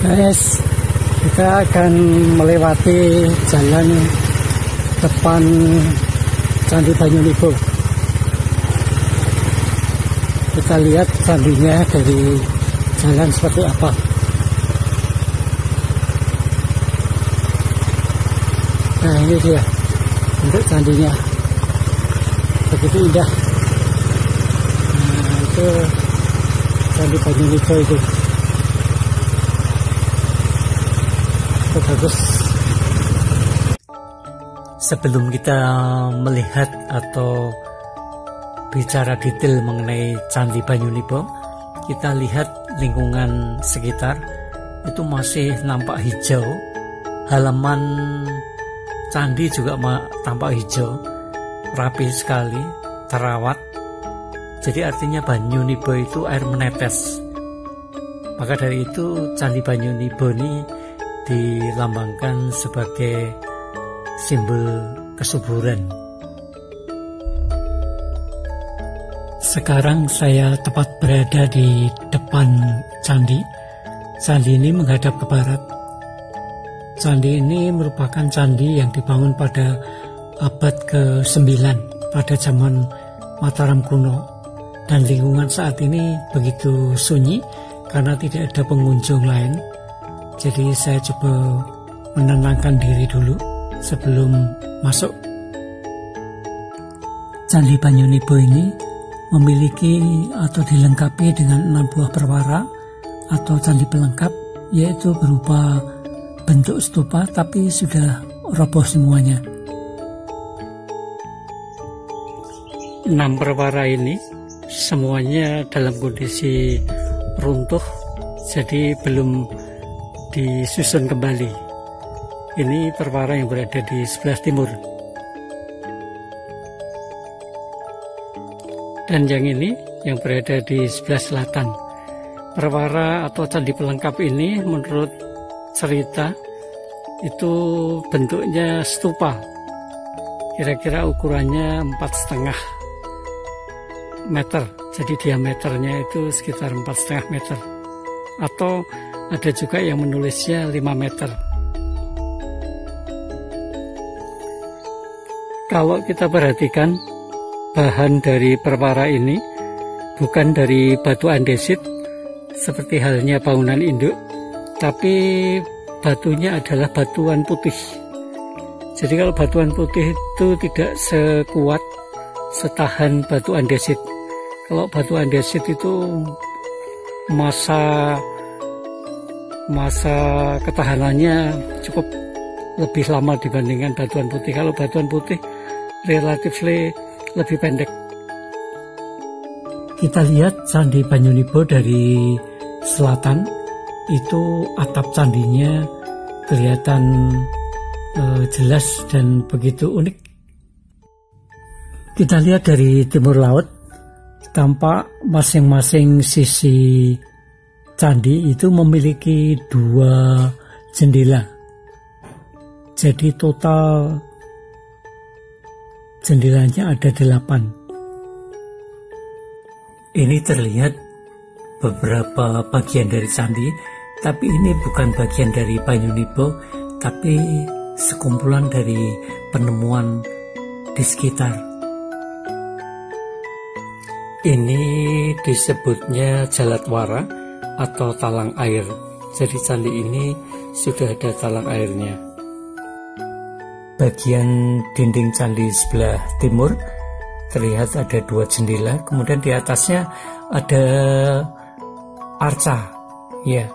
Guys, kita akan melewati jalan depan Candi Banyunibo. Kita lihat candinya dari jalan seperti apa. Nah, ini dia untuk candinya, begitu indah. Nah, itu Candi Banyunibo itu bagus. Sebelum kita melihat atau bicara detail mengenai Candi Banyunibo, kita lihat lingkungan sekitar itu masih nampak hijau. Halaman candi juga tampak hijau, rapi sekali, terawat. Jadi artinya Banyunibo itu air menetes. Maka dari itu Candi Banyunibo ini dilambangkan sebagai simbol kesuburan. Sekarang saya tepat berada di depan candi. Candi ini menghadap ke barat. Candi ini merupakan candi yang dibangun pada abad ke-9 pada zaman Mataram kuno. Dan lingkungan saat ini begitu sunyi karena tidak ada pengunjung lain. Jadi saya coba menenangkan diri dulu sebelum masuk. Candi Banyunibo ini memiliki atau dilengkapi dengan 6 buah perwara atau candi pelengkap, yaitu berupa bentuk stupa tapi sudah roboh semuanya. 6 perwara ini semuanya dalam kondisi runtuh, jadi belum disusun kembali. Ini perwara yang berada di sebelah timur. Dan yang ini yang berada di sebelah selatan. Perwara atau candi pelengkap ini menurut cerita itu bentuknya stupa. Kira-kira ukurannya 4,5 meter. Jadi diameternya itu sekitar 4,5 meter. Atau ada juga yang menulisnya 5 meter. Kalau kita perhatikan, bahan dari perwara ini bukan dari batu andesit seperti halnya bangunan induk, tapi batunya adalah batuan putih. Jadi kalau batuan putih itu tidak sekuat, setahan batu andesit. Kalau batu andesit itu masa ketahanannya cukup lebih lama dibandingkan batuan putih. Kalau batuan putih relatif lebih pendek. Kita lihat Candi Banyunibo dari selatan, itu atap candinya kelihatan jelas dan begitu unik. Kita lihat dari timur laut, tampak masing-masing sisi candi itu memiliki 2 jendela. Jadi total jendelanya ada 8. Ini terlihat beberapa bagian dari candi, tapi ini bukan bagian dari Banyunibo, tapi sekumpulan dari penemuan di sekitar. Ini disebutnya Jalatwara atau talang air. Jadi candi ini sudah ada talang airnya. Bagian dinding candi sebelah timur terlihat ada 2 jendela, kemudian di atasnya ada arca, ya.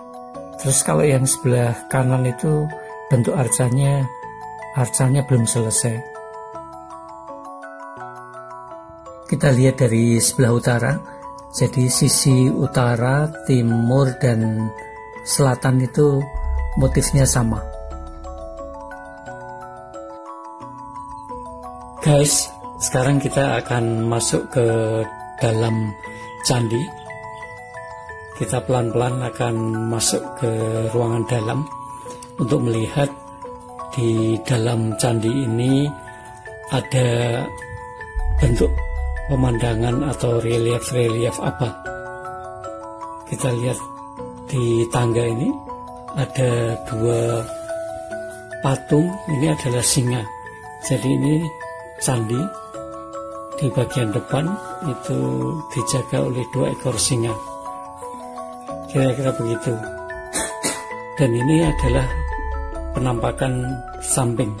Terus kalau yang sebelah kanan itu bentuk arcanya belum selesai. Kita lihat dari sebelah utara. Jadi sisi utara, timur, dan selatan itu motifnya sama. Guys, sekarang kita akan masuk ke dalam candi. Kita pelan-pelan akan masuk ke ruangan dalam untuk melihat di dalam candi ini ada bentuk pemandangan atau relief apa. Kita lihat di tangga ini ada dua patung, ini adalah singa. Jadi ini candi, di bagian depan itu dijaga oleh dua ekor singa, kira-kira begitu. Dan ini adalah penampakan samping.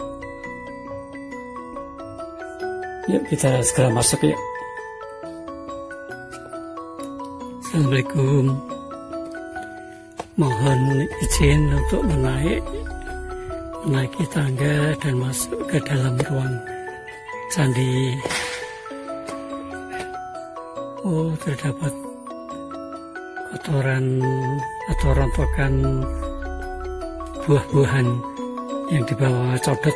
Yuk kita segera masuk yuk. Assalamualaikum. Mohon izin untuk menaiki tangga dan masuk ke dalam ruang candi. Oh, terdapat kotoran atau rontokan buah-buahan yang dibawa codot.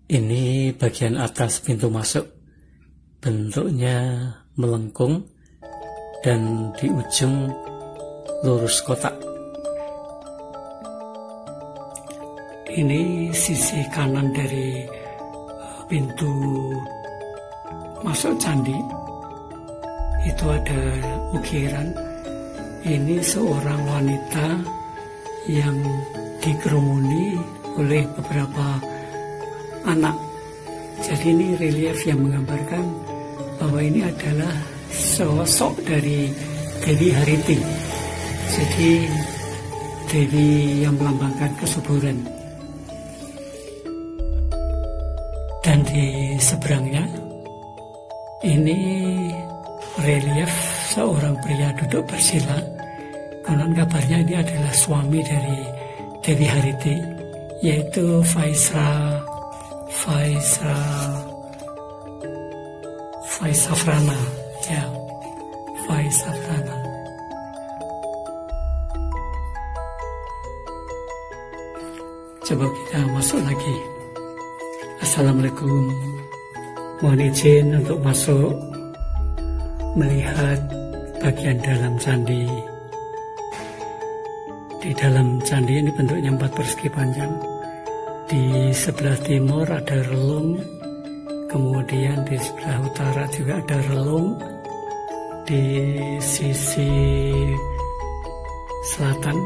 Ini bagian atas pintu masuk, bentuknya melengkung dan di ujung lurus kotak. Ini sisi kanan dari pintu masuk candi. Itu ada ukiran. Ini seorang wanita yang dikerumuni oleh beberapa anak. Jadi ini relief yang menggambarkan bahwa ini adalah sosok dari Dewi Hariti. Jadi Dewi yang melambangkan kesuburan. Dan di seberangnya ini relief seorang pria duduk bersila. Konon kabarnya ini adalah suami dari Dewi Hariti, yaitu Vaisafrana. Ya, Vaisafrana. Coba kita masuk lagi. Assalamualaikum. Mohon izin untuk masuk melihat bagian dalam candi. Di dalam candi ini bentuknya 4 persegi panjang. Di sebelah timur ada relung, kemudian di sebelah utara juga ada relung. Di sisi selatan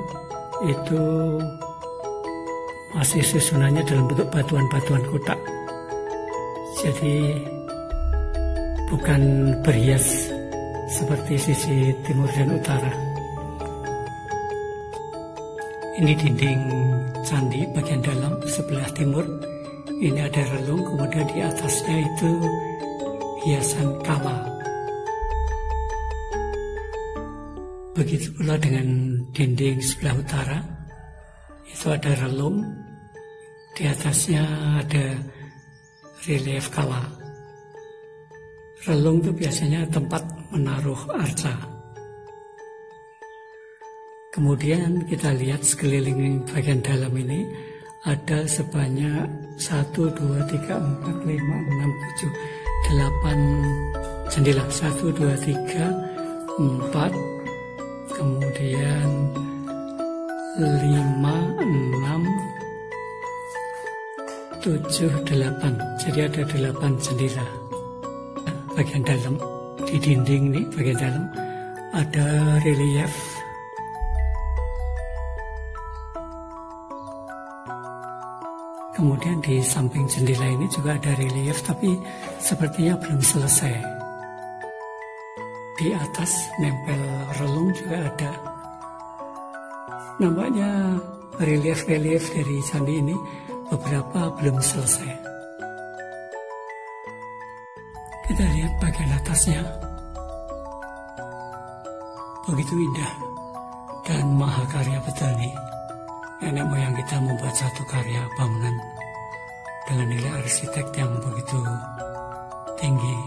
itu masih susunannya dalam bentuk batuan-batuan kotak. Jadi bukan berhias seperti sisi timur dan utara. Ini dinding candi bagian dalam sebelah timur. Ini ada relung, kemudian di atasnya itu hiasan kala. Begitu pula dengan dinding sebelah utara. Itu ada relung, di atasnya ada relief kala. Relung itu biasanya tempat menaruh arca. Kemudian kita lihat sekeliling bagian dalam ini ada sebanyak 1, 2, 3, 4, 5, 6, 7, 8 jendela. 1, 2, 3, 4, kemudian 5, 6, 7, 8. Jadi ada 8 jendela. Bagian dalam, di dinding ini bagian dalam ada relief. Kemudian di samping jendela ini juga ada relief, tapi sepertinya belum selesai. Di atas nempel relung juga ada. Nampaknya relief-relief dari candi ini beberapa belum selesai. Kita lihat bagian atasnya. Begitu indah dan mahakarya betul nih. Nenek moyang kita membuat satu karya bangunan dengan nilai arsitek yang begitu tinggi.